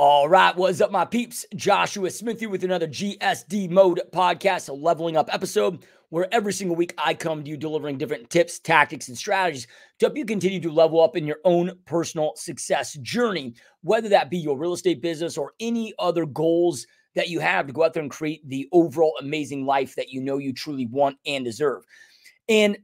All right, what's up, my peeps? Joshua Smith here with another GSD Mode podcast, a leveling up episode where every single week I come to you delivering different tips, tactics, and strategies to help you continue to level up in your own personal success journey, whether that be your real estate business or any other goals that you have to go out there and create the overall amazing life that you know you truly want and deserve. And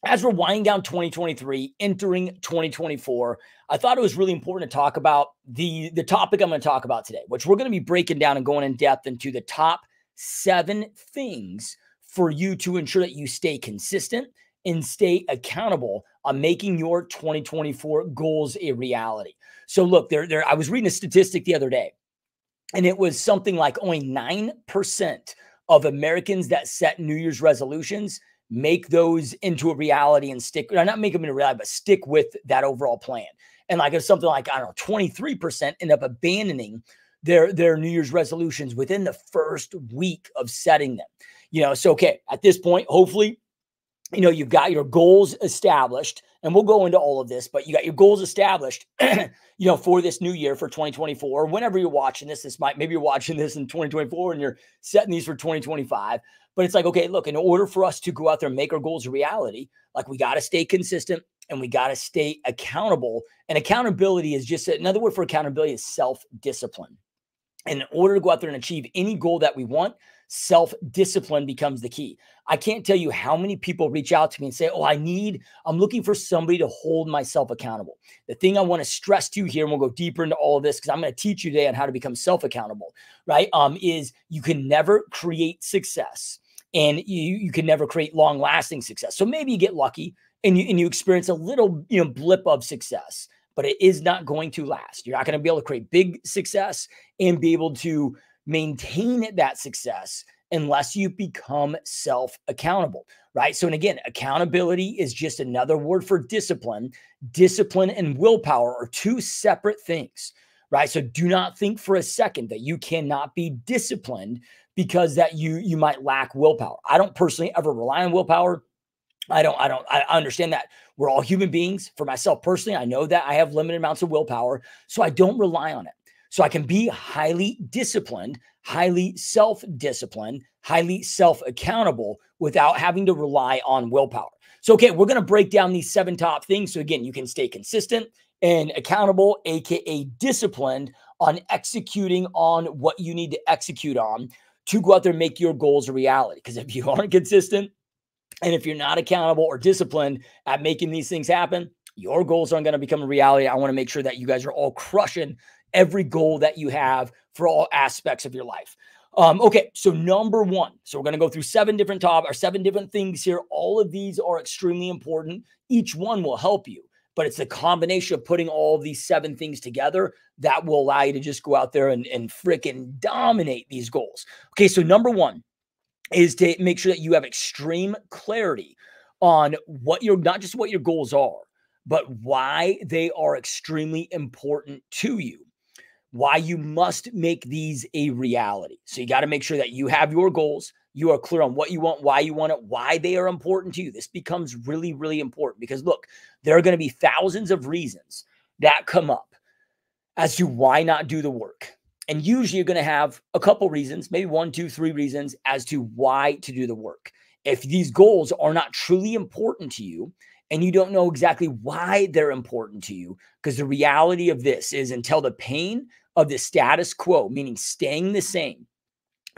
as we're winding down 2023, entering 2024, I thought it was really important to talk about the topic I'm going to talk about today, which we're going to be breaking down and going in depth into the top 7 things for you to ensure that you stay consistent and stay accountable on making your 2024 goals a reality. So look, I was reading a statistic the other day, and it was something like only 9% of Americans that set New Year's resolutions make those into a reality and not make them into a reality, but stick with that overall plan. And like it's something like, I don't know, 23% end up abandoning their New Year's resolutions within the first week of setting them. So, okay, at this point, hopefully, you've got your goals established, and we'll go into all of this, but you got your goals established, for this new year, for 2024, whenever you're watching this, maybe you're watching this in 2024 and you're setting these for 2025. But it's like, okay, look, in order for us to go out there and make our goals a reality, like we got to stay consistent and we got to stay accountable. And accountability is just another word for accountability is self-discipline. And in order to go out there and achieve any goal that we want, self-discipline becomes the key. I can't tell you how many people reach out to me and say, I'm looking for somebody to hold myself accountable. The thing I want to stress to you here, and we'll go deeper into all of this because I'm going to teach you today on how to become self-accountable, right? Is you can never create success and you can never create long-lasting success. So maybe you get lucky and you experience a little blip of success, but it is not going to last. You're not going to be able to create big success and be able to maintain that success unless you become self-accountable, right? So, and again, accountability is just another word for discipline. Discipline and willpower are two separate things, right? So do not think for a second that you cannot be disciplined because that you might lack willpower. I don't personally ever rely on willpower. I understand that we're all human beings. For myself personally, I know that I have limited amounts of willpower, so I don't rely on it. So I can be highly disciplined, highly self-disciplined, highly self-accountable without having to rely on willpower. So, okay, we're going to break down these 7 top things. So again, you can stay consistent and accountable, AKA disciplined, on executing on what you need to execute on to go out there and make your goals a reality. Because if you aren't consistent and if you're not accountable or disciplined at making these things happen, your goals aren't going to become a reality. I want to make sure that you guys are all crushing every goal that you have for all aspects of your life. Okay, so number 1. So we're going to go through 7 different things here. All of these are extremely important. Each one will help you, but it's a combination of putting all of these 7 things together that will allow you to just go out there and freaking dominate these goals. Okay, so number 1 is to make sure that you have extreme clarity on not just what your goals are, but why they are extremely important to you. Why you must make these a reality. So you got to make sure that you have your goals. You are clear on what you want, why you want it, why they are important to you. This becomes really, really important because look, there are going to be thousands of reasons that come up as to why not do the work. And usually you're going to have a couple reasons, maybe 1, 2, 3 reasons as to why to do the work. If these goals are not truly important to you, and you don't know exactly why they're important to you, because the reality of this is until the pain of the status quo, meaning staying the same,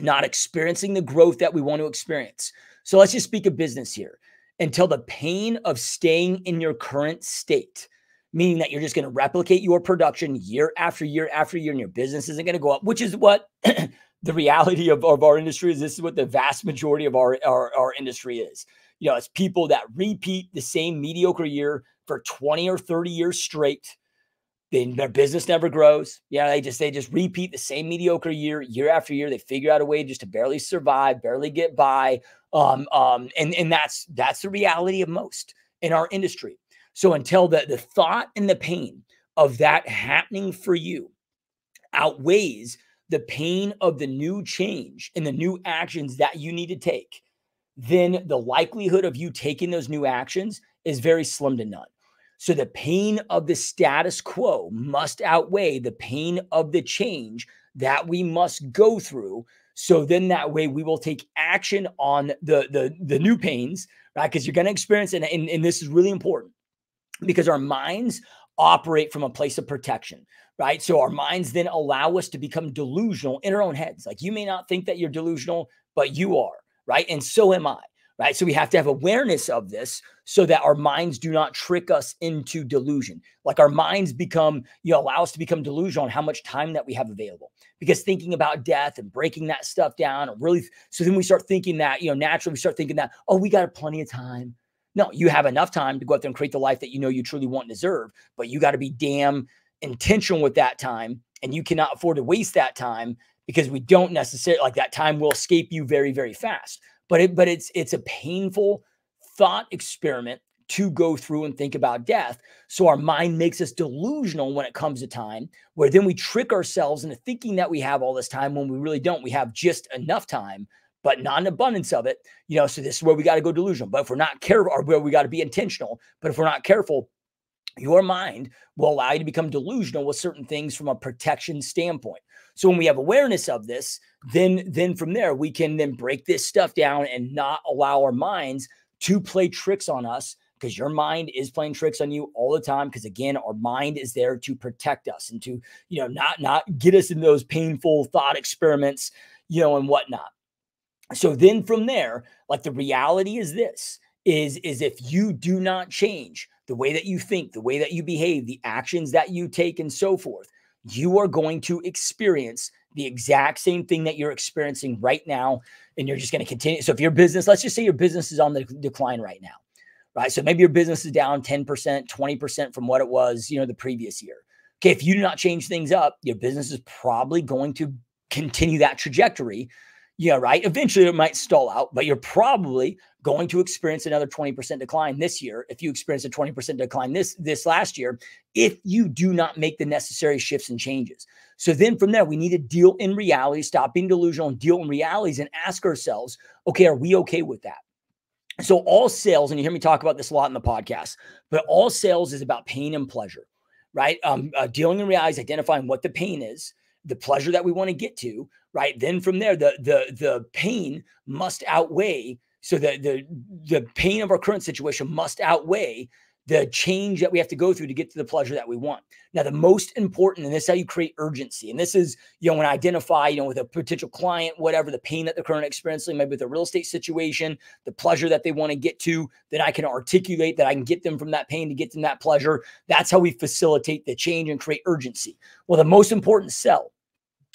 not experiencing the growth that we want to experience. So let's just speak of business here. Until the pain of staying in your current state, meaning that you're just going to replicate your production year after year after year, and your business isn't going to go up, which is what the reality of our industry is. This is what the vast majority of our industry is. It's people that repeat the same mediocre year for 20 or 30 years straight. Their business never grows. They just repeat the same mediocre year after year. They figure out a way just to barely survive, barely get by. And that's the reality of most in our industry. So until the thought and the pain of that happening for you outweighs the pain of the new change and the new actions that you need to take, then the likelihood of you taking those new actions is very slim to none. So the pain of the status quo must outweigh the pain of the change that we must go through. So then that way we will take action on the new pains, right? Because you're going to experience, and this is really important because our minds operate from a place of protection, right? So our minds then allow us to become delusional in our own heads. Like you may not think that you're delusional, but you are, right? And so am I, right? So we have to have awareness of this so that our minds do not trick us into delusion. Like our minds become, allow us to become delusional on how much time that we have available. Because thinking about death and breaking that stuff down, so then we start thinking that, naturally we start thinking that, oh, we got plenty of time. No, you have enough time to go out there and create the life that you truly want and deserve, but you got to be damn intentional with that time. And you cannot afford to waste that time because we don't necessarily, like, that time will escape you very, very fast. But it's a painful thought experiment to go through and think about death. So our mind makes us delusional when it comes to time, where then we trick ourselves into thinking that we have all this time when we really don't. We have just enough time, but not an abundance of it. So this is where we got to go delusional. But if we're not careful, or where we got to be intentional, but if we're not careful, your mind will allow you to become delusional with certain things from a protection standpoint. So when we have awareness of this, then from there, we can then break this stuff down and not allow our minds to play tricks on us, because your mind is playing tricks on you all the time. Because again, our mind is there to protect us and to, not get us in those painful thought experiments, and whatnot. So then from there, like, the reality is this, is if you do not change the way that you think, the way that you behave, the actions that you take, and so forth, you are going to experience the exact same thing that you're experiencing right now. And you're just going to continue. So if your business, let's just say your business is on the decline right now, right? So maybe your business is down 10%, 20% from what it was, the previous year. Okay. If you do not change things up, your business is probably going to continue that trajectory. Yeah, right. Eventually it might stall out, but you're probably going to experience another 20% decline this year. If you experience a 20% decline this last year, if you do not make the necessary shifts and changes. So then from there, we need to deal in reality, stop being delusional and deal in realities, and ask ourselves, okay, are we okay with that? So all sales, and you hear me talk about this a lot in the podcast, but all sales is about pain and pleasure, right? Dealing in realities, identifying what the pain is, the pleasure that we want to get to, right? Then from there, the pain must outweigh. So the pain of our current situation must outweigh the change that we have to go through to get to the pleasure that we want. Now, the most important, and this is how you create urgency. And this is, when I identify, with a potential client, whatever the pain that they're currently experiencing, maybe with a real estate situation, the pleasure that they want to get to, that I can articulate, that I can get them from that pain to get them that pleasure. That's how we facilitate the change and create urgency. Well, the most important sell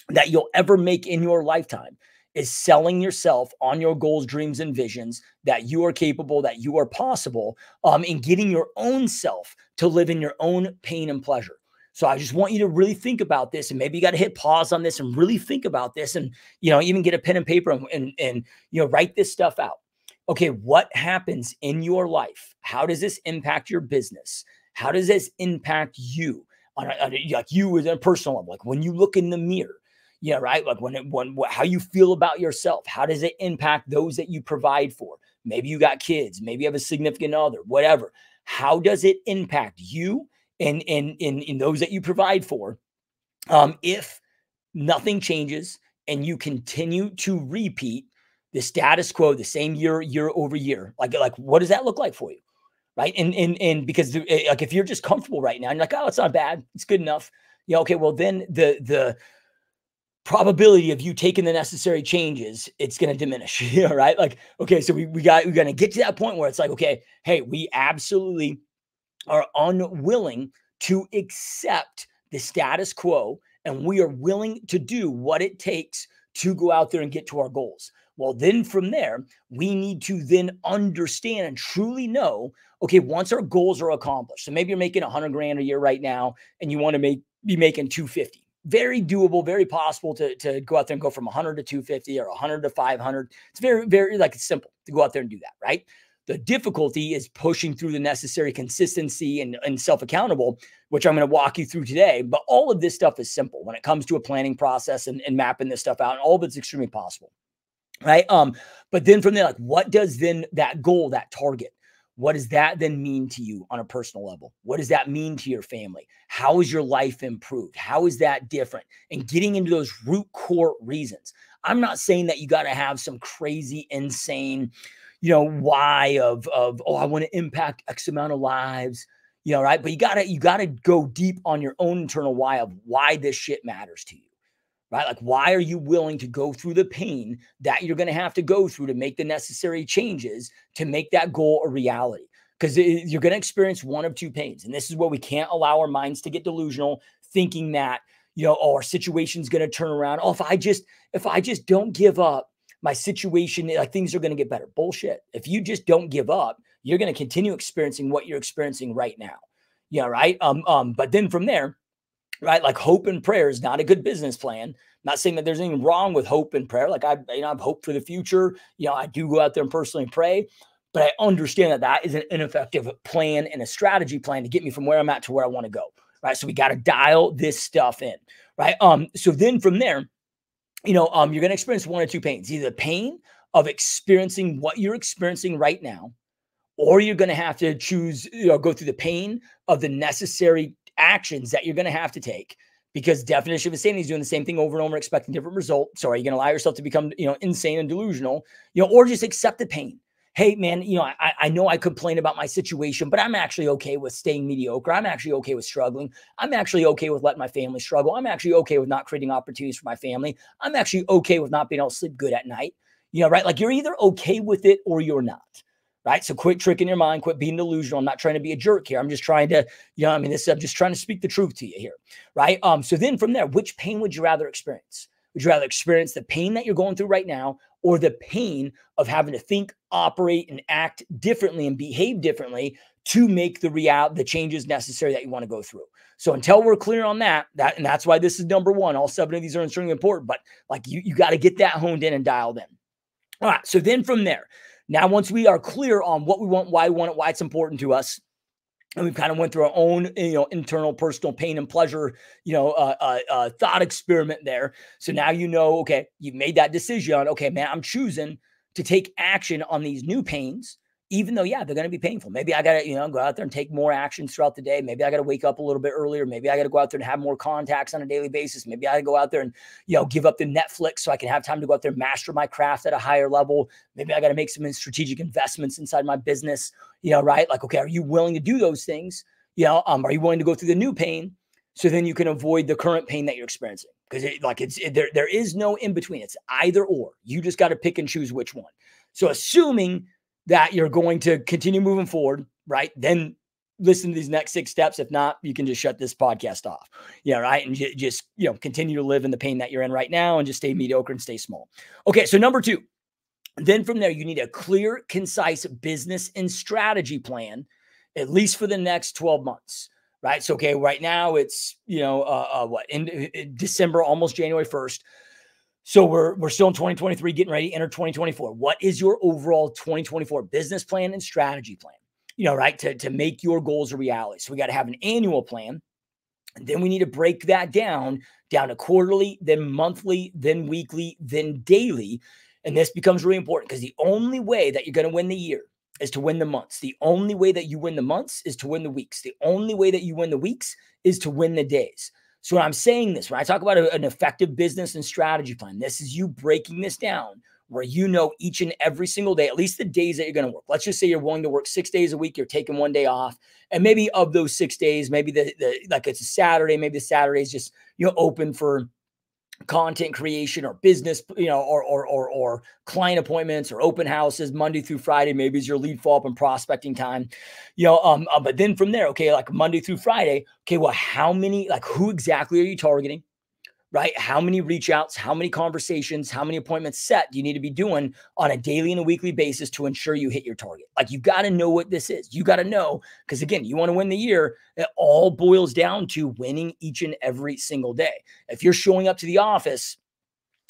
that you'll ever make in your lifetime is selling yourself on your goals, dreams, and visions, that you are capable, that you are possible, and getting your own self to live in your own pain and pleasure. So I just want you to really think about this, and maybe you got to hit pause on this and really think about this, and, even get a pen and paper and write this stuff out. Okay, what happens in your life? How does this impact your business? How does this impact you like you as a personal level? Like when you look in the mirror, yeah, right. Like how you feel about yourself, how does it impact those that you provide for? Maybe you got kids, maybe you have a significant other, whatever. How does it impact you and in those that you provide for? If nothing changes and you continue to repeat the status quo, the same year over year, like what does that look like for you? Right. And because like, if you're just comfortable right now and you're like, oh, it's not bad, it's good enough. Yeah. Okay. Well, then the probability of you taking the necessary changes, it's going to diminish. Right? Like, okay, so we're going to get to that point where it's like, okay, hey, we absolutely are unwilling to accept the status quo, and we are willing to do what it takes to go out there and get to our goals. Well, then from there, we need to then understand and truly know, okay, once our goals are accomplished, so maybe you're making 100 grand a year right now, and you want to be making 250. Very doable, very possible to go out there and go from 100 to 250 or 100 to 500. It's very, very, like, it's simple to go out there and do that, right? The difficulty is pushing through the necessary consistency and self-accountable, which I'm going to walk you through today. But all of this stuff is simple when it comes to a planning process and mapping this stuff out. And all of it's extremely possible, right? But then from there, like, what does then that goal, that target, What does that then mean to you on a personal level? What does that mean to your family? How is your life improved? How is that different? And getting into those root core reasons. I'm not saying that you got to have some crazy, insane, why of oh, I want to impact X amount of lives, right? But you gotta go deep on your own internal why of why this shit matters to you. Right? Like, why are you willing to go through the pain that you're going to have to go through to make the necessary changes to make that goal a reality? Because you're going to experience one of two pains. And this is where we can't allow our minds to get delusional, thinking that, oh, our situation's going to turn around. Oh, if I just don't give up, my situation, like things are going to get better. Bullshit. If you just don't give up, you're going to continue experiencing what you're experiencing right now. Yeah. Right. But then from there, right? Like, hope and prayer is not a good business plan. I'm not saying that there's anything wrong with hope and prayer. Like, I have hope for the future. I do go out there and personally pray, but I understand that that is an ineffective plan and a strategy plan to get me from where I'm at to where I want to go. Right. So we got to dial this stuff in. Right. So then from there, you're going to experience one or two pains, either the pain of experiencing what you're experiencing right now, or you're going to have to choose, go through the pain of the necessary actions that you're going to have to take, because definition of insanity is doing the same thing over and over, expecting different results. So are you going to allow yourself to become, insane and delusional, or just accept the pain? Hey, man, I know I complain about my situation, but I'm actually okay with staying mediocre. I'm actually okay with struggling. I'm actually okay with letting my family struggle. I'm actually okay with not creating opportunities for my family. I'm actually okay with not being able to sleep good at night. Right? Like, you're either okay with it or you're not. Right. So quit tricking your mind, quit being delusional. I'm not trying to be a jerk here. I'm just trying to, I'm just trying to speak the truth to you here. Right. So then from there, which pain would you rather experience? Would you rather experience the pain that you're going through right now, or the pain of having to think, operate, and act differently and behave differently to make the changes necessary that you want to go through? So until we're clear on that, and that's why this is number one, all 7 of these are extremely important, but like, you got to get that honed in and dialed in. All right. So then from there, now, once we are clear on what we want, why we want it, why it's important to us, and we've kind of went through our own, internal personal pain and pleasure, thought experiment there. So now, okay, you've made that decision. Okay, man, I'm choosing to take action on these new pains, even though, yeah, they're going to be painful. Maybe I got to, go out there and take more actions throughout the day. Maybe I got to wake up a little bit earlier. Maybe I got to go out there and have more contacts on a daily basis. Maybe I got to go out there and, give up the Netflix so I can have time to go out there and master my craft at a higher level. Maybe I got to make some strategic investments inside my business, right? Like, okay, are you willing to do those things? Are you willing to go through the new pain so then you can avoid the current pain that you're experiencing? Because there is no in between. It's either or. You just got to pick and choose which one. So assuming that you're going to continue moving forward, right? Then listen to these next 6 steps. If not, you can just shut this podcast off. Right. And just, continue to live in the pain that you're in right now and just stay mediocre and stay small. Okay. So number 2, then from there, you need a clear, concise business and strategy plan, at least for the next 12 months. Right. So, okay, right now it's, in December, almost January 1st. So we're still in 2023, getting ready to enter 2024. What is your overall 2024 business plan and strategy plan? Right, to make your goals a reality. So we got to have an annual plan. And then we need to break that down to quarterly, then monthly, then weekly, then daily. And this becomes really important, because the only way that you're going to win the year is to win the months. The only way that you win the months is to win the weeks. The only way that you win the weeks is to win the days. So when I'm saying this, when I talk about an effective business and strategy plan, this is you breaking this down where each and every single day, at least the days that you're going to work. Let's just say you're willing to work 6 days a week, you're taking 1 day off. And maybe of those 6 days, maybe like it's a Saturday, maybe the Saturday is just, open for content creation or business, or client appointments or open houses. Monday through Friday, maybe is your lead follow-up and prospecting time, but then from there, okay, like Monday through Friday, okay, well, who exactly are you targeting? Right? How many reach outs, how many conversations, how many appointments set do you need to be doing on a daily and a weekly basis to ensure you hit your target? Like, you've got to know what this is. You got to know, because again, you want to win the year. It all boils down to winning each and every single day. If you're showing up to the office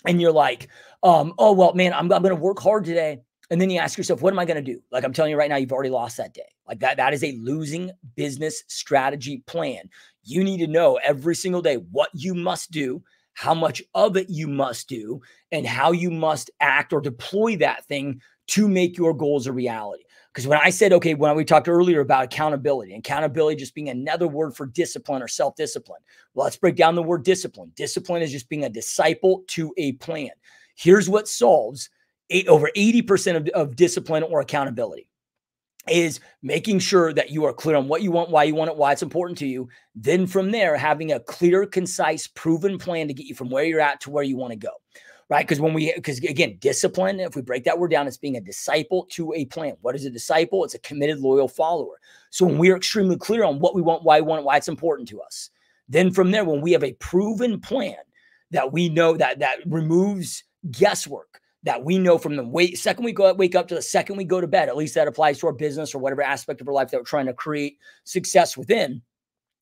and you're like, oh, well, man, I'm going to work hard today. And then you ask yourself, what am I going to do? Like, I'm telling you right now, you've already lost that day. Like that is a losing business strategy plan. You need to know every single day what you must do, how much of it you must do, and how you must act or deploy that thing to make your goals a reality. Because when I said, okay, when we talked earlier about accountability just being another word for discipline or self-discipline. Well, let's break down the word discipline. Discipline is just being a disciple to a plan. Here's what solves over 80% of discipline or accountability is making sure that you are clear on what you want, why it's important to you. Then from there, having a clear, concise, proven plan to get you from where you're at to where you want to go. Right? Because again, discipline, if we break that word down, it's being a disciple to a plan. What is a disciple? It's a committed, loyal follower. So when we are extremely clear on what we want, why we want it, why it's important to us, then from there, when we have a proven plan that we know that removes guesswork, that we know from the second we wake up to the second we go to bed, at least that applies to our business or whatever aspect of our life that we're trying to create success within.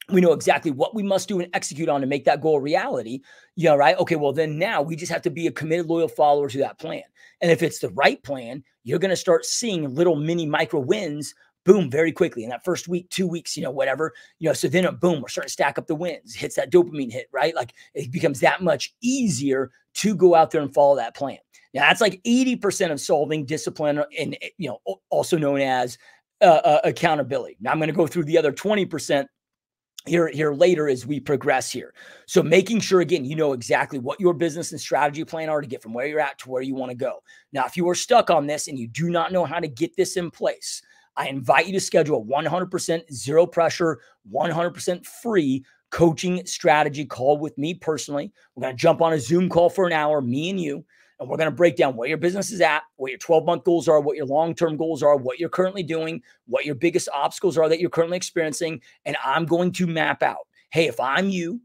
We know exactly what we must do and execute on to make that goal a reality. Yeah, right? Okay, well, then now we just have to be a committed, loyal follower to that plan. And if it's the right plan, you're going to start seeing little mini micro wins, boom, very quickly in that first week, 2 weeks, whatever. So then boom, we're starting to stack up the wins, hits that dopamine hit, right? Like it becomes that much easier to go out there and follow that plan. Now, that's like 80% of solving discipline and, also known as accountability. Now, I'm going to go through the other 20% here later as we progress here. So making sure, again, you know exactly what your business and strategy plan are to get from where you're at to where you want to go. Now, if you are stuck on this and you do not know how to get this in place, I invite you to schedule a 100% zero pressure, 100% free coaching strategy call with me personally. We're going to jump on a Zoom call for an hour, me and you. And we're going to break down where your business is at, what your 12-month goals are, what your long-term goals are, what you're currently doing, what your biggest obstacles are that you're currently experiencing. And I'm going to map out, hey, if I'm you,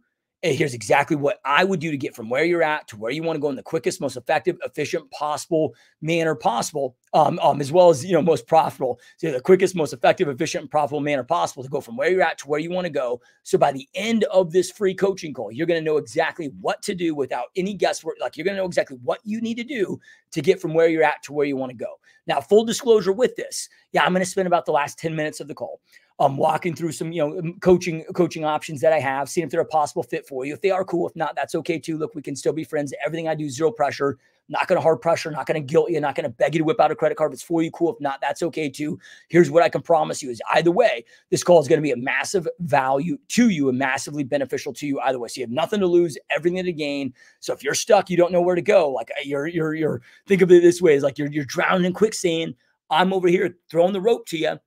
here's exactly what I would do to get from where you're at to where you want to go in the quickest, most effective, efficient possible manner possible, as well as, most profitable. So the quickest, most effective, efficient, and profitable manner possible to go from where you're at to where you want to go. So by the end of this free coaching call, you're going to know exactly what to do without any guesswork. Like you're going to know exactly what you need to do to get from where you're at to where you want to go. Now, full disclosure with this, I'm going to spend about the last 10 minutes of the call walking through some, coaching options that I have, seeing if they're a possible fit for you. If they are, cool. If not, that's okay too. Look, we can still be friends. Everything I do, zero pressure, not going to hard pressure, not going to guilt you, not going to beg you to whip out a credit card. If it's for you, cool. If not, that's okay too. Here's what I can promise you is either way, this call is going to be a massive value to you and massively beneficial to you either way. So you have nothing to lose, everything to gain. So if you're stuck, you don't know where to go. Like you're think of it this way, is like you're drowning in quicksand. I'm over here throwing the rope to you.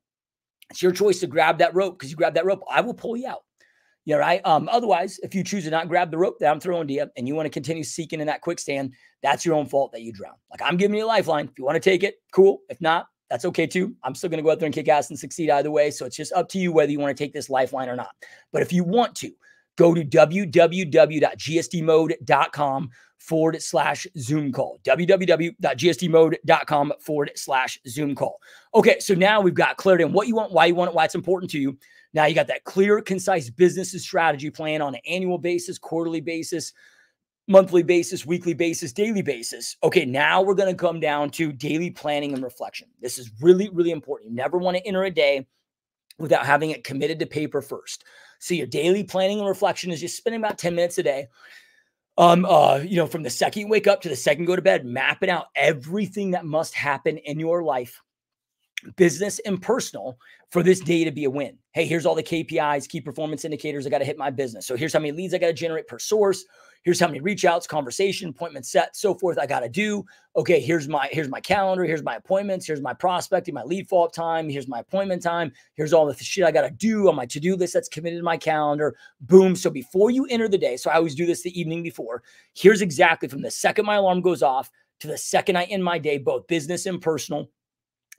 It's your choice to grab that rope, because you grab that rope, I will pull you out. Yeah, right. Otherwise, if you choose to not grab the rope that I'm throwing to you and you want to continue seeking in that quicksand, that's your own fault that you drown. Like I'm giving you a lifeline. If you want to take it, cool. If not, that's okay too. I'm still going to go out there and kick ass and succeed either way. So it's just up to you whether you want to take this lifeline or not. But if you want to, go to www.gsdmode.com/Zoom call. www.gsdmode.com/Zoom call. Okay, so now we've got clarity on what you want, why you want it, why it's important to you. Now you got that clear, concise business and strategy plan on an annual basis, quarterly basis, monthly basis, weekly basis, daily basis. Okay, now we're going to come down to daily planning and reflection. This is really, really important. You never want to enter a day without having it committed to paper first. So your daily planning and reflection is just spending about 10 minutes a day. From the second you wake up to the second you go to bed, mapping out everything that must happen in your life, business and personal, for this day to be a win. Hey, here's all the KPIs, key performance indicators I got to hit my business. So here's how many leads I got to generate per source. Here's how many reach outs, conversation, appointment set, so forth I got to do. Okay, here's my calendar. Here's my appointments. Here's my prospecting, my lead follow-up time. Here's my appointment time. Here's all the shit I got to do on my to-do list that's committed to my calendar. Boom. So before you enter the day, so I always do this the evening before, here's exactly from the second my alarm goes off to the second I end my day, both business and personal,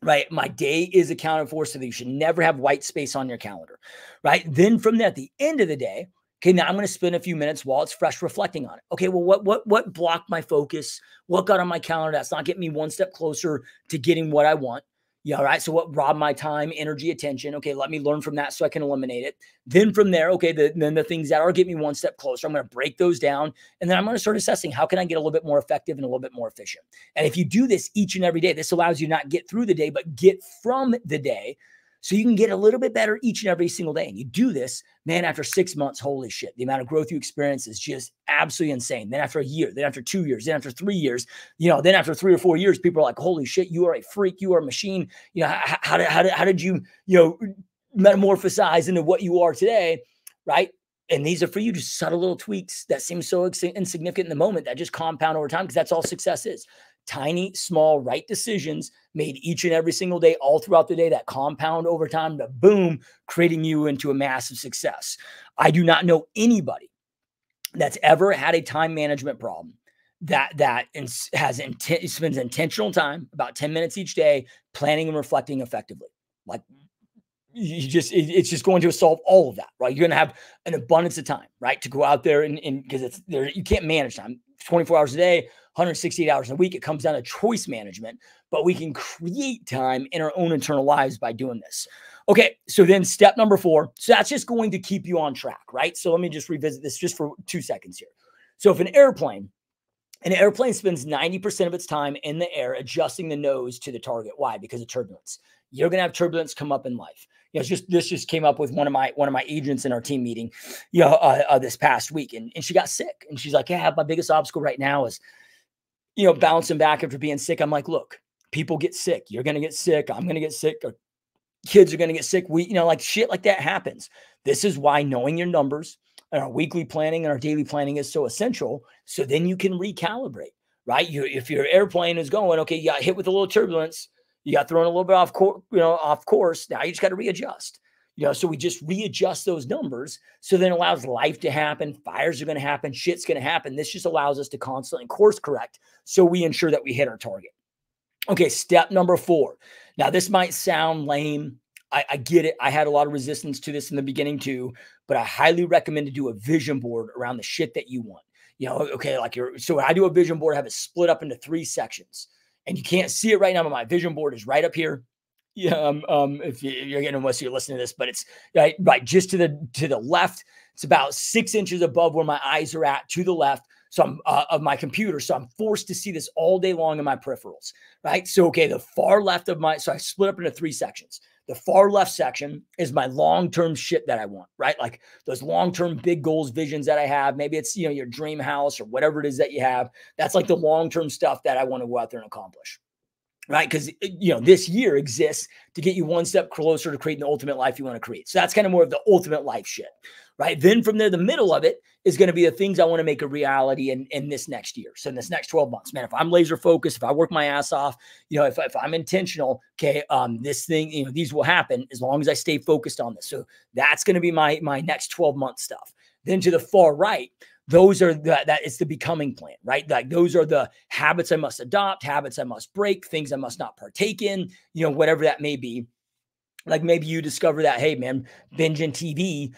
right? My day is accounted for, so that you should never have white space on your calendar, right? Then from there, at the end of the day, okay, now I'm going to spend a few minutes while it's fresh reflecting on it. Okay, well, what blocked my focus? What got on my calendar that's not getting me one step closer to getting what I want? Yeah, all right. So what robbed my time, energy, attention? Okay, let me learn from that so I can eliminate it. Then from there, okay, then the things that are getting me one step closer, I'm going to break those down. And then I'm going to start assessing how can I get a little bit more effective and a little bit more efficient. And if you do this each and every day, this allows you not get through the day, but get from the day. so you can get a little bit better each and every single day. And you do this, man, after 6 months, holy shit, the amount of growth you experience is just absolutely insane. Then after a year, then after 2 years, then after 3 years, then after 3 or 4 years, people are like, holy shit, you are a freak, you are a machine. How did you, metamorphosize into what you are today, right? And these are for you, just subtle little tweaks that seem so insignificant in the moment that just compound over time, because that's all success is. Tiny, small, right decisions made each and every single day, all throughout the day, that compound over time to boom, creating you into a massive success. I do not know anybody that's ever had a time management problem that spends intentional time, about 10 minutes each day, planning and reflecting effectively. Like, it's just going to solve all of that, right? You're going to have an abundance of time, right? To go out there and because it's there, you can't manage time 24 hours a day, 168 hours a week. It comes down to choice management, but we can create time in our own internal lives by doing this. Okay. So then step number 4. So that's just going to keep you on track, right? So let me just revisit this just for 2 seconds here. So if an airplane spends 90% of its time in the air adjusting the nose to the target. Why? Because of turbulence. You're going to have turbulence come up in life. This just came up with one of my agents in our team meeting, this past week, and she got sick, and she's like, "Yeah, my biggest obstacle right now is, bouncing back after being sick." I'm like, "Look, people get sick. You're going to get sick. I'm going to get sick. Or kids are going to get sick. Like shit like that happens. This is why knowing your numbers and our weekly planning and our daily planning is so essential. So then you can recalibrate, right? If your airplane is going, okay, you got hit with a little turbulence, you got thrown a little bit off course. Now you just got to readjust. So we just readjust those numbers. So then it allows life to happen. Fires are going to happen. Shit's going to happen. This just allows us to constantly course correct. So we ensure that we hit our target. Okay, step number 4. Now, this might sound lame. I get it. I had a lot of resistance to this in the beginning too, but I highly recommend to do a vision board around the shit that you want. Okay, so when I do a vision board, I have it split up into 3 sections. And you can't see it right now, but my vision board is right up here. If you're getting unless you're listening to this, but it's right just to the left. It's about 6 inches above where my eyes are at to the left. So I'm of my computer. So I'm forced to see this all day long in my peripherals, right? So, okay, the far left so I split up into 3 sections. The far left section is my long-term shit that I want, right? Like those long-term big goals, visions that I have. Maybe it's, your dream house or whatever it is that you have. That's like the long-term stuff that I want to go out there and accomplish. Right? Because, this year exists to get you one step closer to creating the ultimate life you want to create. So that's kind of more of the ultimate life shit, right? Then from there, the middle of it is going to be the things I want to make a reality in this next year. So in this next 12 months, man, if I'm laser focused, if I work my ass off, if I'm intentional, okay, this thing, these will happen as long as I stay focused on this. So that's going to be my next 12-month stuff. Then to the far right, those are that it's the becoming plan, right? Like those are the habits I must adopt, habits I must break, things I must not partake in, whatever that may be. Like maybe you discover that, hey man, binging TV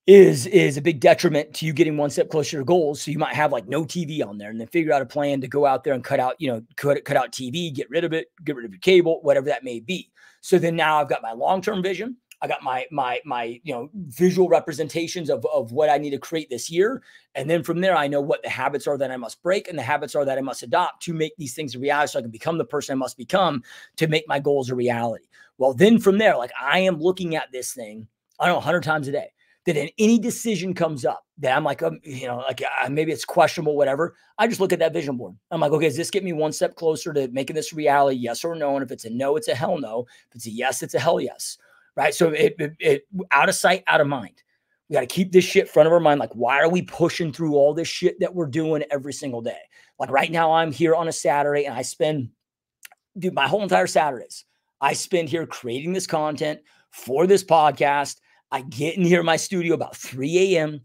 is a big detriment to you getting one step closer to goals. So you might have like no TV on there, and then figure out a plan to go out there and cut out TV, get rid of it, get rid of your cable, whatever that may be. So then now I've got my long-term vision. I got my visual representations of what I need to create this year. And then from there, I know what the habits are that I must break and the habits are that I must adopt to make these things a reality so I can become the person I must become to make my goals a reality. Well, then from there, like I am looking at this thing, I don't know, 100 times a day, that in any decision comes up that I'm like, maybe it's questionable, whatever. I just look at that vision board. I'm like, okay, does this get me one step closer to making this reality? Yes or no? And if it's a no, it's a hell no. If it's a yes, it's a hell yes. Right. So it out of sight, out of mind. We got to keep this shit front of our mind. Like, why are we pushing through all this shit that we're doing every single day? Like right now I'm here on a Saturday and I spend, my whole entire Saturdays, I spend here creating this content for this podcast. I get in here in my studio about 3 a.m.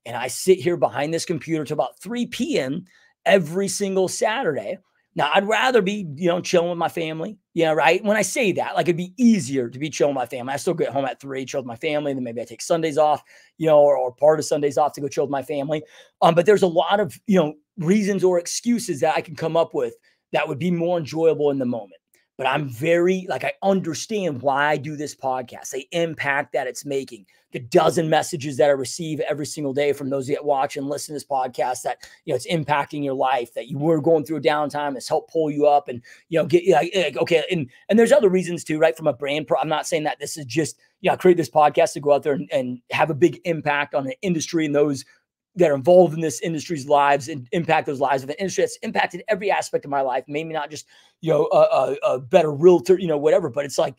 and I sit here behind this computer till about 3 p.m. every single Saturday. Now, I'd rather be, chilling with my family. Yeah, right. When I say that, like it'd be easier to be chilling with my family. I still get home at 3, chill with my family. And then maybe I take Sundays off, or part of Sundays off to go chill with my family. But there's a lot of, reasons or excuses that I can come up with that would be more enjoyable in the moment. but I'm very, like, I understand why I do this podcast, the impact that it's making, the dozen messages that I receive every single day from those that watch and listen to this podcast, that, it's impacting your life, that you were going through a downtime, it's helped pull you up and, get like, okay. And there's other reasons too, right? From a brand I'm not saying that this is just, I create this podcast to go out there and have a big impact on the industry and those that are involved in this industry's lives and impact those lives of the industry. It's impacted every aspect of my life. Maybe not just, a better realtor, whatever, but it's like,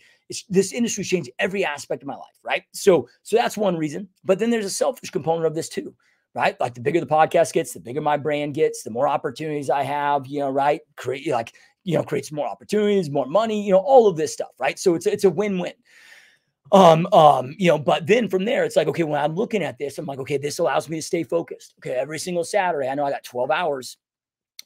this industry changed every aspect of my life. Right. So that's one reason, but then there's a selfish component of this too, right? Like, the bigger the podcast gets, the bigger my brand gets, the more opportunities I have, right. Creates more opportunities, more money, all of this stuff. Right. So it's a win-win. But then from there, it's like, okay, when I'm looking at this, I'm like, okay, this allows me to stay focused. Okay. Every single Saturday, I know I got 12 hours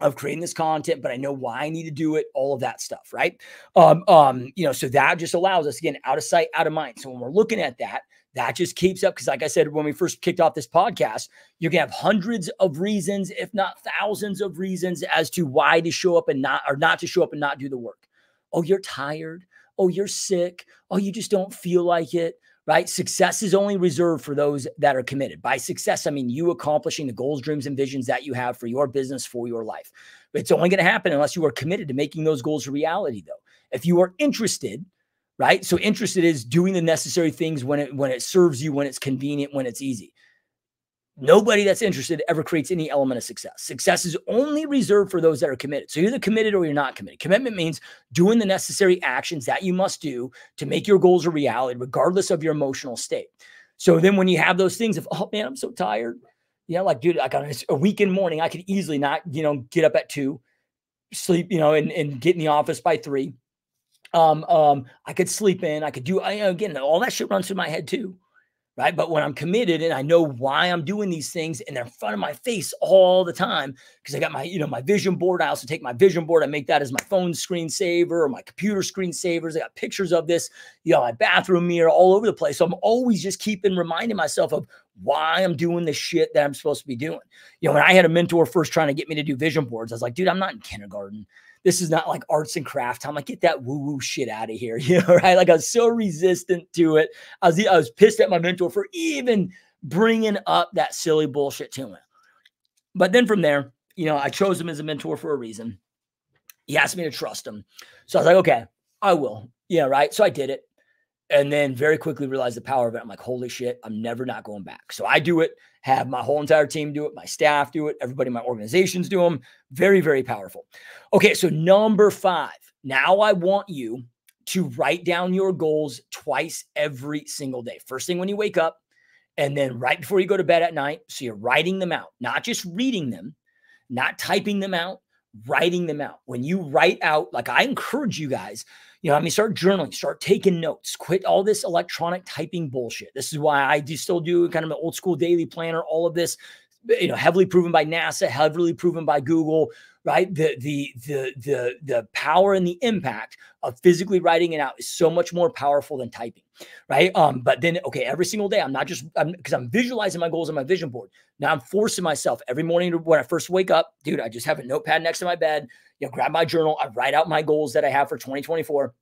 of creating this content, but I know why I need to do it, all of that stuff. Right. So that just allows us, again, out of sight, out of mind. So when we're looking at that, that just keeps up. Cause like I said, when we first kicked off this podcast, you're going to have hundreds of reasons, if not thousands of reasons, as to why to show up and not to show up and not do the work. Oh, you're tired. Oh, you're sick. Oh, you just don't feel like it, right? Success is only reserved for those that are committed. By success, I mean you accomplishing the goals, dreams, and visions that you have for your business, for your life. But it's only going to happen unless you are committed to making those goals a reality, though. If you are interested, right? So interested is doing the necessary things when it serves you, when it's convenient, when it's easy. Nobody that's interested ever creates any element of success. Success is only reserved for those that are committed. So you're either committed or you're not committed. Commitment means doing the necessary actions that you must do to make your goals a reality, regardless of your emotional state. So then when you have those things of, oh man, I'm so tired. Like, dude, I got a weekend morning. I could easily not, get up at 2, sleep, and get in the office by 3. I could sleep in, I could do, again, all that shit runs through my head too. Right. But when I'm committed and I know why I'm doing these things and they're in front of my face all the time, because I got my, my vision board. I also take my vision board. I make that as my phone screensaver or my computer screensavers. I got pictures of this, my bathroom mirror all over the place. So I'm always just reminding myself of why I'm doing the shit that I'm supposed to be doing. When I had a mentor first trying to get me to do vision boards, I was like, dude, I'm not in kindergarten. This is not like arts and craft time. Like, get that woo-woo shit out of here. Right? Like, I was so resistant to it. I was pissed at my mentor for even bringing up that silly bullshit to him. But then from there, I chose him as a mentor for a reason. He asked me to trust him. So I was like, okay, I will. Right? So I did it. And then very quickly realized the power of it. I'm like, holy shit, I'm never not going back. So I do it, have my whole entire team do it, my staff do it, everybody in my organizations do them. Very, very powerful. Okay, so number 5. Now I want you to write down your goals twice every single day. First thing when you wake up, and then right before you go to bed at night. So you're writing them out, not just reading them, not typing them out, writing them out. When you write out, like, I encourage you guys, start journaling, start taking notes, quit all this electronic typing bullshit. This is why I still do kind of an old school daily planner, all of this, heavily proven by NASA, heavily proven by Google, right? The power and the impact of physically writing it out is so much more powerful than typing, right? But then, okay, every single day, because I'm visualizing my goals on my vision board. Now I'm forcing myself every morning when I first wake up, dude, I just have a notepad next to my bed, grab my journal. I write out my goals that I have for 2024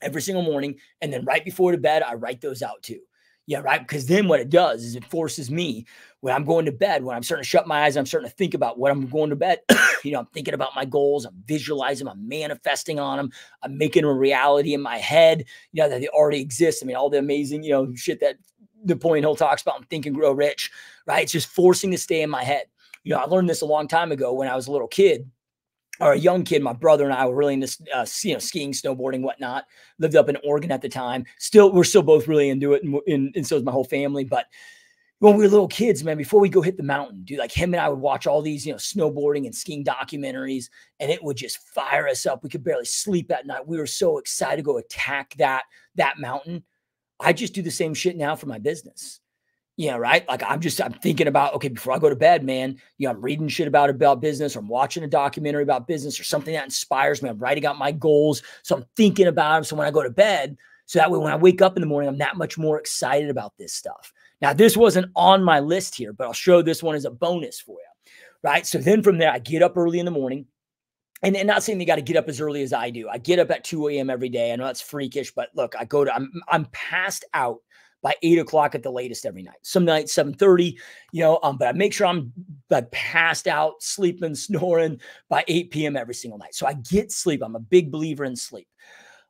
every single morning. And then right before to bed, I write those out too. Yeah, right. Because then what it does is it forces me when I'm going to bed, when I'm starting to shut my eyes, I'm starting to think about what I'm going to bed. I'm thinking about my goals. I'm visualizing, I'm manifesting on them. I'm making a reality in my head, that they already exist. I mean, all the amazing, shit that Napoleon Hill talks about in Think and Grow Rich, right? It's just forcing to stay in my head. I learned this a long time ago when I was a little kid. Or a young kid. My brother and I were really into, skiing, snowboarding, whatnot. Lived up in Oregon at the time. We're still both really into it, and so is my whole family. But when we were little kids, man, before we go hit the mountain, dude, like him and I would watch all these, snowboarding and skiing documentaries, and it would just fire us up. We could barely sleep at night. We were so excited to go attack that mountain. I just do the same shit now for my business. Right. Like I'm thinking about, okay, before I go to bed, man, I'm reading shit about business, or I'm watching a documentary about business or something that inspires me. I'm writing out my goals. So I'm thinking about them. So when I go to bed, so that way, when I wake up in the morning, I'm that much more excited about this stuff. Now, this wasn't on my list here, but I'll show this one as a bonus for you. Right. So then from there, I get up early in the morning. and not saying you got to get up as early as I do. I get up at 2 a.m. every day. I know that's freakish, but look, I'm passed out by 8 o'clock at the latest every night. Some nights 7:30, but I make sure I'm like passed out, sleeping, snoring by 8 p.m. every single night. So I get sleep. I'm a big believer in sleep.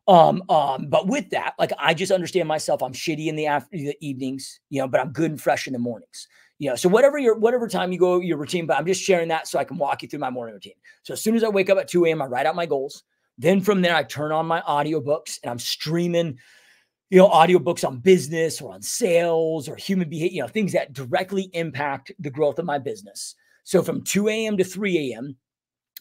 But with that, like I just understand myself. I'm shitty in the evenings, but I'm good and fresh in the mornings. So whatever time you go your routine, but I'm just sharing that so I can walk you through my morning routine. So as soon as I wake up at 2 a.m., I write out my goals. Then from there, I turn on my audiobooks and I'm streaming, audiobooks on business or on sales or human behavior, things that directly impact the growth of my business. So from 2 a.m. to 3 a.m.,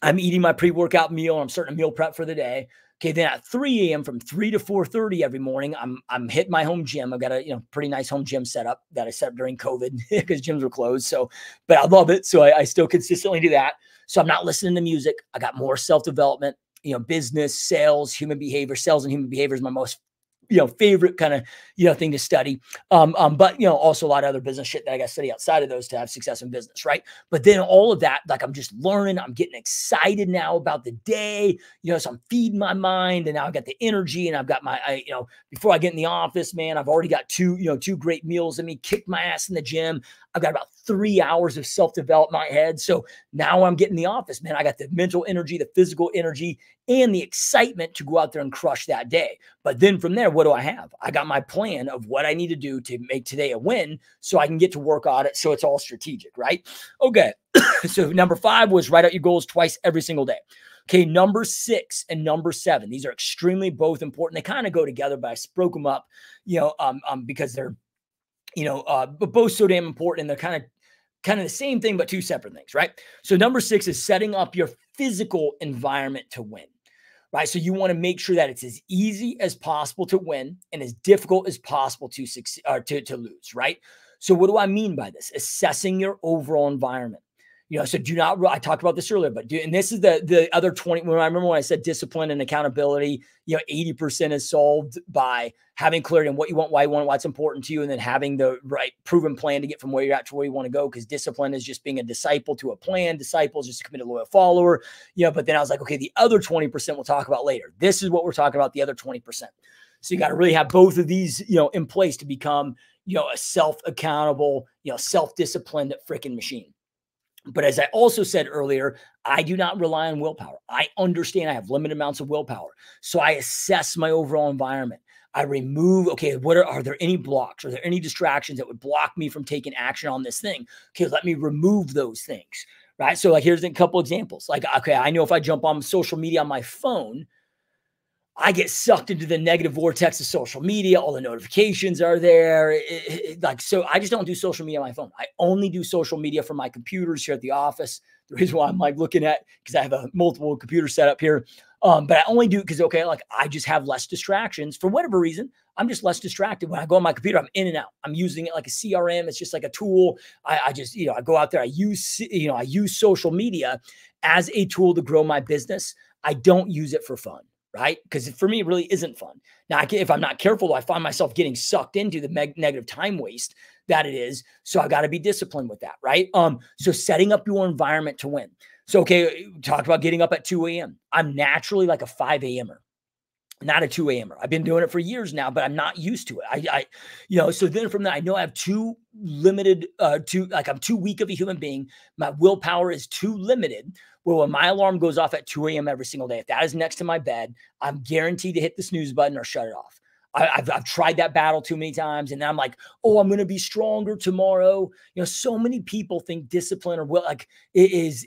I'm eating my pre-workout meal. And I'm starting to meal prep for the day. Okay, then at 3 a.m. from 3 to 4:30 every morning, I'm hitting my home gym. I've got a pretty nice home gym setup that I set up during COVID because gyms were closed. So, but I love it. So I still consistently do that. So I'm not listening to music. I got more self-development, business, sales, human behavior. Sales and human behavior is my most favorite kind of, thing to study. But also a lot of other business shit that I got to study outside of those to have success in business. Right. But then all of that, like I'm just learning, I'm getting excited now about the day, so I'm feeding my mind and now I've got the energy and I've got before I get in the office, man, I've already got two great meals in me, kicked my ass in the gym. I've got about 3 hours of self-development in my head. So now I'm getting in the office, man. I got the mental energy, the physical energy, and the excitement to go out there and crush that day. But then from there, what do I have? I got my plan of what I need to do to make today a win so I can get to work on it. So it's all strategic, right? Okay. So number 5 was write out your goals twice every single day. Okay. Number 6 and number 7, these are extremely both important. They kind of go together, but I broke them up, because they're, but both so damn important. And they're kind of the same thing, but two separate things, right? So number 6 is setting up your physical environment to win, right? So you want to make sure that it's as easy as possible to win and as difficult as possible to succeed or to lose, right? So what do I mean by this? Assessing your overall environment. So do not, I talked about this earlier, but and this is the other 20, when I remember when I said discipline and accountability, 80% is solved by having clarity on what you want, why you want, what's important to you, and then having the right proven plan to get from where you're at to where you want to go. Because discipline is just being a disciple to a plan. Disciple is just a committed loyal follower. But then I was like, okay, the other 20% we'll talk about later. This is what we're talking about, the other 20%. So you got to really have both of these, in place to become, a self-accountable, self-disciplined freaking machine. But as I also said earlier, I do not rely on willpower. I understand I have limited amounts of willpower. So I assess my overall environment. I remove, okay, are there any blocks? Are there any distractions that would block me from taking action on this thing? Okay, let me remove those things, right? So like, here's a couple examples. Like, okay, I know if I jump on social media on my phone, I get sucked into the negative vortex of social media. All the notifications are there. So I just don't do social media on my phone. I only do social media from my computers here at the office. The reason why I'm like looking at, because I have a multiple computer setup here. But I only do because, okay, like I just have less distractions for whatever reason. I'm just less distracted. When I go on my computer, I'm in and out. I'm using it like a CRM. It's just like a tool. I just, I go out there. I use social media as a tool to grow my business. I don't use it for fun. Right? Because for me, it really isn't fun. Now, if I'm not careful, I find myself getting sucked into the negative time waste that it is. So I got to be disciplined with that, right? So setting up your environment to win. So, okay, talk about getting up at 2 a.m. I'm naturally like a 5 a.m.er, not a 2 a.m.er. I've been doing it for years now, but I'm not used to it. So then from that, I know I have I'm too weak of a human being. My willpower is too limited. Well, when my alarm goes off at 2 a.m. every single day, if that is next to my bed, I'm guaranteed to hit the snooze button or shut it off. I've tried that battle too many times. And then I'm like, oh, I'm going to be stronger tomorrow. So many people think discipline or like is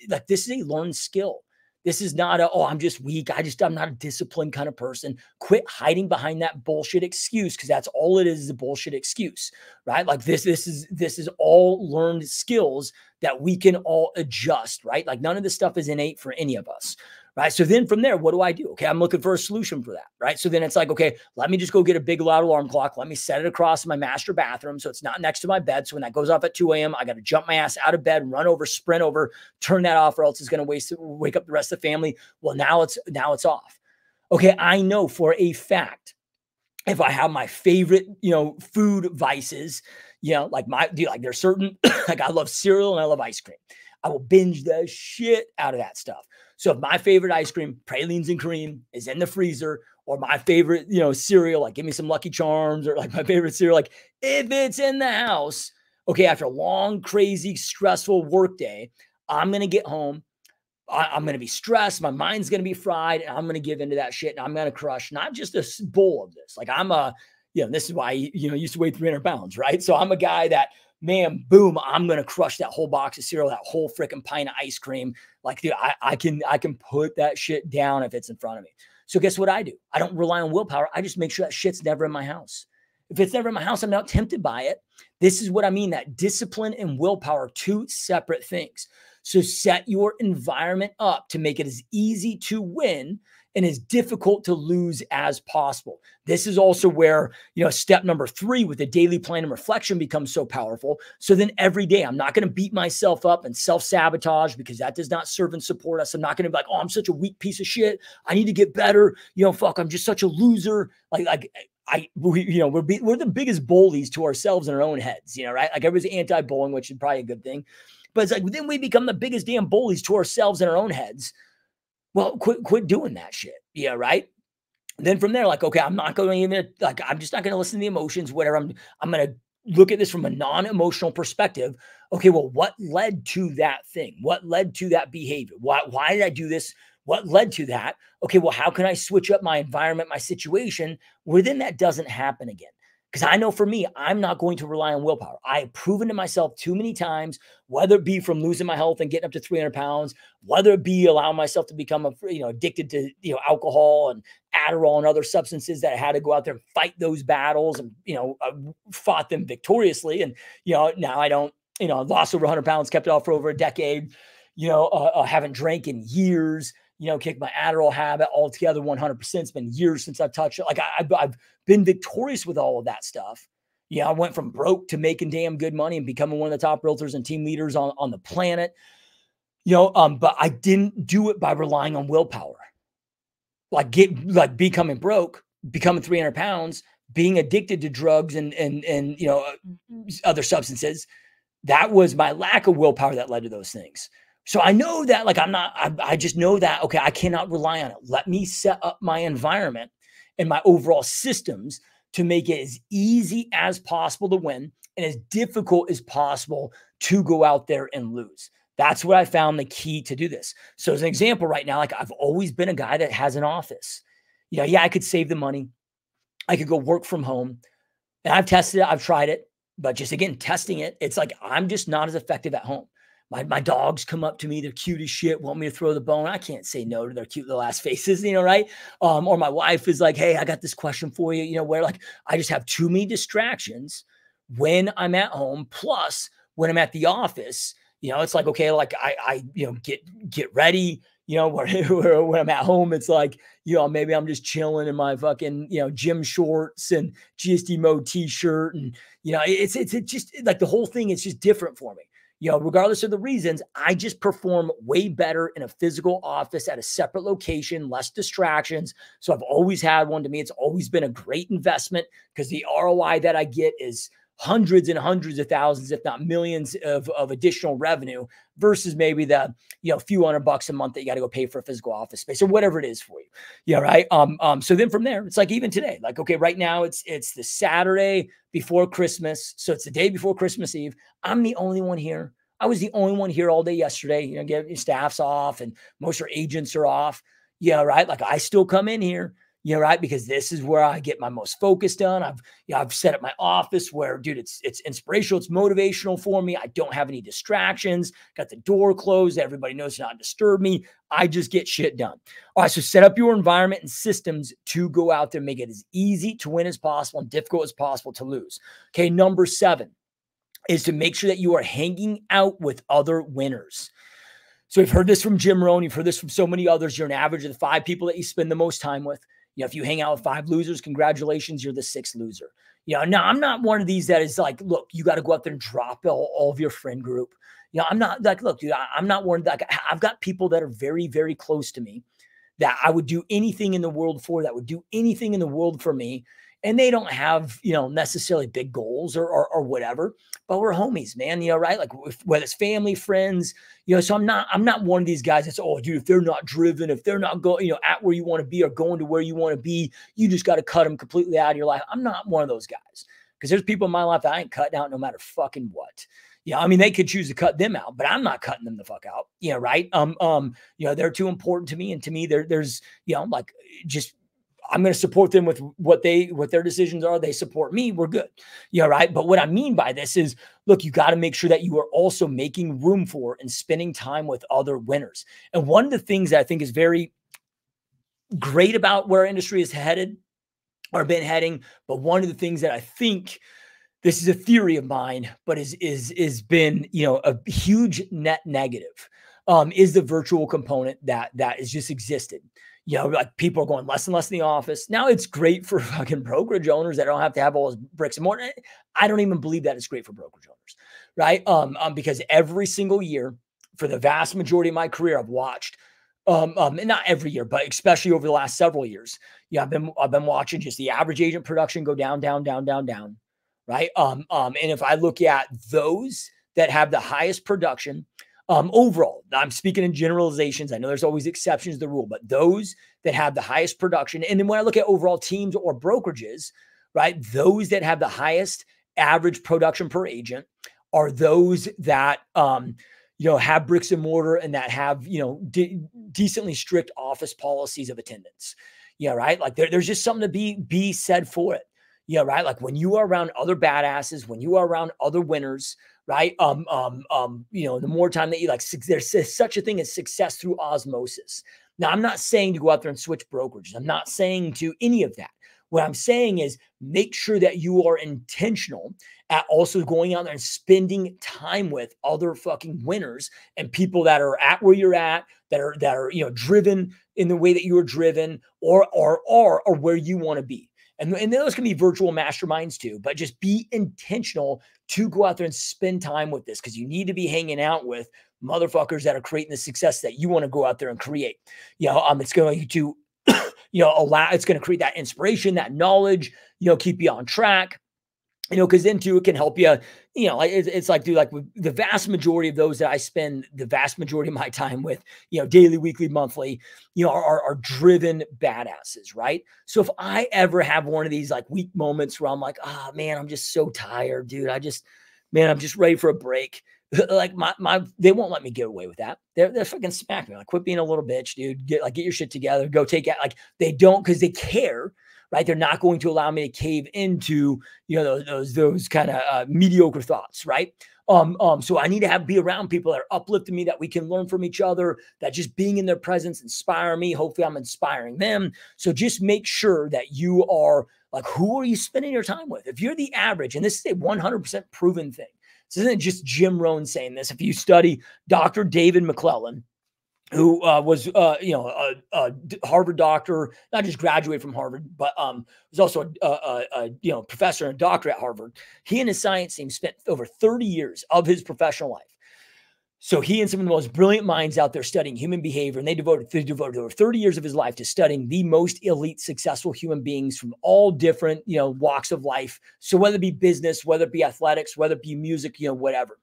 like, this is a learned skill. This is not I'm just weak. I'm not a disciplined kind of person. Quit hiding behind that bullshit excuse, because that's all it is a bullshit excuse, right? Like this is all learned skills that we can all adjust, right? Like none of this stuff is innate for any of us, right? So then from there, what do I do? Okay, I'm looking for a solution for that, right? So then it's like, okay, let me just go get a big loud alarm clock. Let me set it across my master bathroom so it's not next to my bed. So when that goes off at 2 a.m., I got to jump my ass out of bed, run over, sprint over, turn that off, or else it's going to wake up the rest of the family. Well, now it's off. Okay, I know for a fact, if I have my favorite, food vices, like there's certain, like I love cereal and I love ice cream. I will binge the shit out of that stuff. So if my favorite ice cream, pralines and cream, is in the freezer, or my favorite, cereal, like give me some Lucky Charms, or like my favorite cereal, like if it's in the house, okay, after a long, crazy, stressful work day, I'm going to get home. I'm going to be stressed. My mind's going to be fried, and I'm going to give into that shit. And I'm going to crush not just a bowl of this. Like this is why, I used to weigh 300 pounds, right? So I'm a guy that, man, boom, I'm going to crush that whole box of cereal, that whole freaking pint of ice cream. Like, dude, I can put that shit down if it's in front of me. So guess what I do? I don't rely on willpower. I just make sure that shit's never in my house. If it's never in my house, I'm not tempted by it. This is what I mean, that discipline and willpower are two separate things. So set your environment up to make it as easy to win and as difficult to lose as possible. This is also where, step number 3 with the daily plan and reflection becomes so powerful. So then every day, I'm not going to beat myself up and self-sabotage, because that does not serve and support us. I'm not going to be like, oh, I'm such a weak piece of shit. I need to get better. I'm just such a loser. We're the biggest bullies to ourselves in our own heads, right? Like everybody's anti-bullying, which is probably a good thing. But it's like, then we become the biggest damn bullies to ourselves in our own heads. Well, quit doing that shit. Yeah, right. Then from there, like, okay, I'm not going to even, like, I'm just not going to listen to the emotions, whatever. I'm going to look at this from a non-emotional perspective. Okay, well, what led to that thing? What led to that behavior? Why did I do this? What led to that? Okay, well, how can I switch up my environment, my situation, where then that doesn't happen again? Because I know for me, I'm not going to rely on willpower. I have proven to myself too many times, whether it be from losing my health and getting up to 300 pounds, whether it be allowing myself to become addicted to alcohol and Adderall and other substances, that I had to go out there and fight those battles, and I fought them victoriously. And now I don't, lost over 100 pounds, kept it off for over a decade. Haven't drank in years. Kick my Adderall habit altogether 100%. It's been years since I've touched it. Like I've been victorious with all of that stuff. I went from broke to making damn good money and becoming one of the top realtors and team leaders on the planet. But I didn't do it by relying on willpower. Like becoming broke, becoming 300 pounds, being addicted to drugs and other substances. That was my lack of willpower that led to those things. So I know that, like, I just know that, okay, I cannot rely on it. Let me set up my environment and my overall systems to make it as easy as possible to win and as difficult as possible to go out there and lose. That's what I found the key to do this. So as an example right now, like, I've always been a guy that has an office. Yeah, I could save the money. I could go work from home. And I've tested it. I've tried it. But just, again, testing it, it's like I'm just not as effective at home. My dogs come up to me. They're cute as shit, want me to throw the bone. I can't say no to their cute little ass faces, right? Or my wife is like, hey, I got this question for you, where, like, I just have too many distractions when I'm at home. Plus, when I'm at the office, it's like, okay, like I get ready, when I'm at home, it's like, maybe I'm just chilling in my fucking, gym shorts and GSD mode t-shirt. And, it's just like the whole thing is just different for me. Regardless of the reasons, I just perform way better in a physical office at a separate location, less distractions. So I've always had one. To me, it's always been a great investment, because the ROI that I get is hundreds and hundreds of thousands, if not millions of additional revenue, versus maybe the, few $100 a month that you got to go pay for a physical office space or whatever it is for you. Yeah. Right. So then from there, it's like, even today, like, okay, right now it's the Saturday before Christmas. So it's the day before Christmas Eve. I'm the only one here. I was the only one here all day yesterday. Get your staff's off and most of our agents are off. Yeah. Right. Like, I still come in here. Right. Because this is where I get my most focus done. I've set up my office where, dude, it's inspirational. It's motivational for me. I don't have any distractions. Got the door closed. Everybody knows to not disturb me. I just get shit done. All right. So set up your environment and systems to go out there and make it as easy to win as possible and difficult as possible to lose. Okay. Number 7 is to make sure that you are hanging out with other winners. So we've heard this from Jim Rohn. You've heard this from so many others. You're an average of the 5 people that you spend the most time with. If you hang out with 5 losers, congratulations, you're the 6th loser. Now I'm not one of these that is like, look, you got to go out there and drop all of your friend group. I'm not like, look, dude, I'm not one like, I've got people that are very, very close to me that I would do anything in the world for, that would do anything in the world for me. and they don't have, necessarily big goals or whatever, but we're homies, man, right? Like whether it's family, friends, so I'm not one of these guys that's, oh, dude, if they're not driven, if they're not going, at where you want to be or going to where you want to be, you just got to cut them completely out of your life. I'm not one of those guys, because there's people in my life that I ain't cutting out no matter fucking what. I mean, they could choose to cut them out, but I'm not cutting them the fuck out. Right. They're too important to me. And to me, there's, like, just, I'm going to support them with what their decisions are. They support me. We're good. Right. But what I mean by this is, look, you got to make sure that you are also making room for and spending time with other winners. And one of the things that I think is very great about where our industry is headed or been heading, but one of the things that I think, this is a theory of mine, but is been, a huge net negative, is the virtual component that is just existed. Like people are going less and less in the office. Now it's great for fucking brokerage owners that don't have to have all those bricks and mortar. I don't even believe that it's great for brokerage owners, right? Because every single year for the vast majority of my career, I've watched, and not every year, but especially over the last several years. I've been watching just the average agent production go down, down, down, down, down. Right. And if I look at those that have the highest production, overall, I'm speaking in generalizations. I know there's always exceptions to the rule, but those that have the highest production. And then when I look at overall teams or brokerages, right, those that have the highest average production per agent are those that, have bricks and mortar and that have, decently strict office policies of attendance. Right. Like there's just something to be said for it. Right. Like when you are around other badasses, when you are around other winners, right. The more time that you like, there's such a thing as success through osmosis. Now, I'm not saying to go out there and switch brokerages. I'm not saying to any of that. What I'm saying is make sure that you are intentional at also going out there and spending time with other fucking winners and people that are at where you're at, that are, driven in the way that you are driven or where you want to be. And those can be virtual masterminds too, but just be intentional to go out there and spend time with this, because you need to be hanging out with motherfuckers that are creating the success that you want to go out there and create. It's going to, it's going to create that inspiration, that knowledge, keep you on track. Because then too, it can help you, it's like, dude, like the vast majority of those that I spend the vast majority of my time with, daily, weekly, monthly, are driven badasses, right? So if I ever have one of these like weak moments where I'm like, oh man, I'm just so tired, dude. I'm just ready for a break. Like they won't let me get away with that. They're fucking smack me. Like, quit being a little bitch, dude. Get your shit together. Go take it. Like they don't, because they care. Right. They're not going to allow me to cave into, those kind of mediocre thoughts. Right. So I need to be around people that are uplifting me, that we can learn from each other, that just being in their presence inspire me. Hopefully I'm inspiring them. So just make sure that you are like, who are you spending your time with? If you're the average, and this is a 100% proven thing. This isn't just Jim Rohn saying this. If you study Dr. David McClellan, who was, a Harvard doctor, not just graduated from Harvard, but was also a professor and a doctor at Harvard. He and his science team spent over 30 years of his professional life. So he and some of the most brilliant minds out there studying human behavior, and they devoted over 30 years of his life to studying the most elite, successful human beings from all different, walks of life. So whether it be business, whether it be athletics, whether it be music, whatever,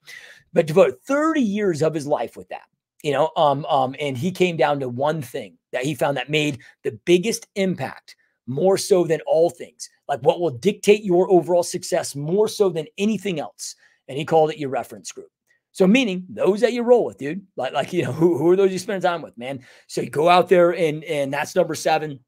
but devoted 30 years of his life with that. And he came down to one thing that he found that made the biggest impact, more so than all things, like what will dictate your overall success more so than anything else. And he called it your reference group. So meaning those that you roll with, dude, who are those you spend time with, man? So you go out there and that's number 7.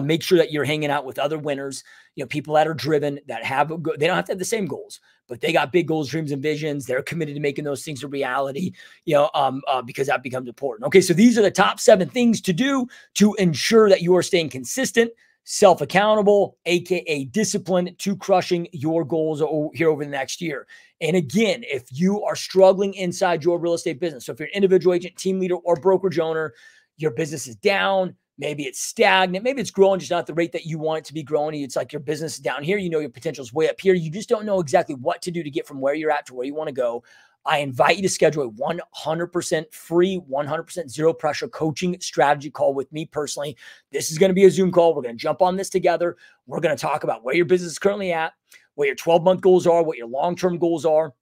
Make sure that you're hanging out with other winners, people that are driven, that they don't have to have the same goals, but they got big goals, dreams, and visions. They're committed to making those things a reality, because that becomes important. Okay. So these are the top 7 things to do to ensure that you are staying consistent, self-accountable, AKA disciplined, to crushing your goals here over the next year. And again, if you are struggling inside your real estate business, so if you're an individual agent, team leader, or brokerage owner, your business is down, Maybe it's stagnant. Maybe it's growing just not at the rate that you want it to be growing. It's like your business is down here. You know, your potential is way up here. You just don't know exactly what to do to get from where you're at to where you want to go. I invite you to schedule a 100% free, 100% zero pressure coaching strategy call with me personally. This is going to be a Zoom call. We're going to jump on this together. We're going to talk about where your business is currently at, what your 12-month goals are, what your long-term goals are.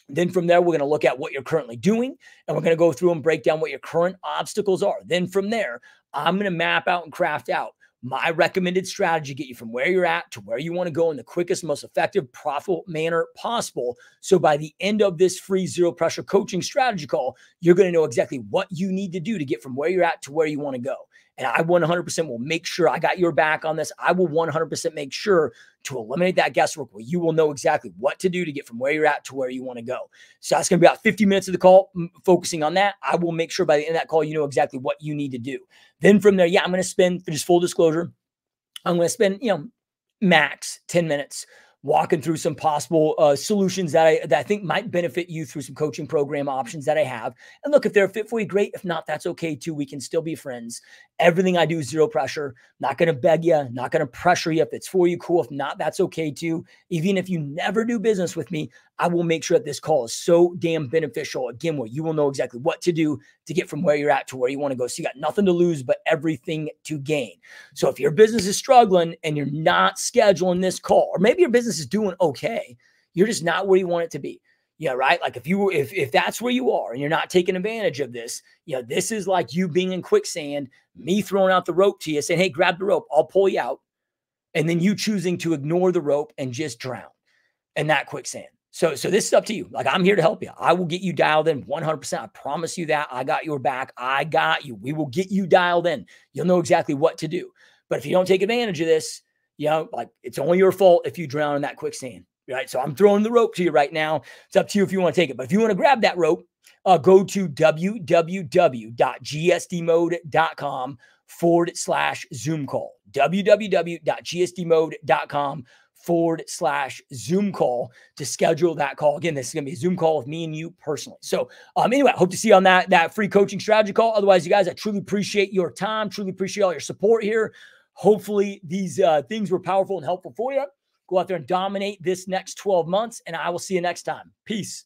Then from there, we're going to look at what you're currently doing, and we're going to go through and break down what your current obstacles are. Then from there, I'm going to map out and craft out my recommended strategy to get you from where you're at to where you want to go in the quickest, most effective, profitable manner possible. So by the end of this free zero pressure coaching strategy call, you're going to know exactly what you need to do to get from where you're at to where you want to go. And I 100% will make sure I got your back on this. I will 100% make sure to eliminate that guesswork where you will know exactly what to do to get from where you're at to where you want to go. So that's going to be about 50 minutes of the call focusing on that. I will make sure by the end of that call, you know exactly what you need to do. Then from there, I'm going to spend, for just full disclosure, I'm going to spend, max 10 minutes walking through some possible solutions that I think might benefit you through some coaching program options that I have. And look, if they're a fit for you, great. If not, that's okay too. We can still be friends. Everything I do is zero pressure. Not going to beg you, not going to pressure you. If it's for you, cool. If not, that's okay too. Even if you never do business with me, I will make sure that this call is so damn beneficial. Again, where you will know exactly what to do to get from where you're at to where you want to go. So you got nothing to lose, but everything to gain. So if your business is struggling and you're not scheduling this call, or maybe your business is doing okay, you're just not where you want it to be. Yeah, right. Like if that's where you are and you're not taking advantage of this, this is like you being in quicksand, me throwing out the rope to you saying, hey, grab the rope, I'll pull you out. And then you choosing to ignore the rope and just drown in that quicksand. So this is up to you. Like, I'm here to help you. I will get you dialed in 100%. I promise you that. I got your back. I got you. We will get you dialed in. You'll know exactly what to do. But if you don't take advantage of this, it's only your fault if you drown in that quicksand, right? So I'm throwing the rope to you right now. It's up to you if you want to take it. But if you want to grab that rope, go to www.gsdmode.com/Zoom call. www.gsdmode.com/Zoom call to schedule that call. Again, this is going to be a Zoom call with me and you personally. So anyway, I hope to see you on that free coaching strategy call. Otherwise, you guys, I truly appreciate your time, truly appreciate all your support here. Hopefully these things were powerful and helpful for you. Go out there and dominate this next 12 months, and I will see you next time. Peace.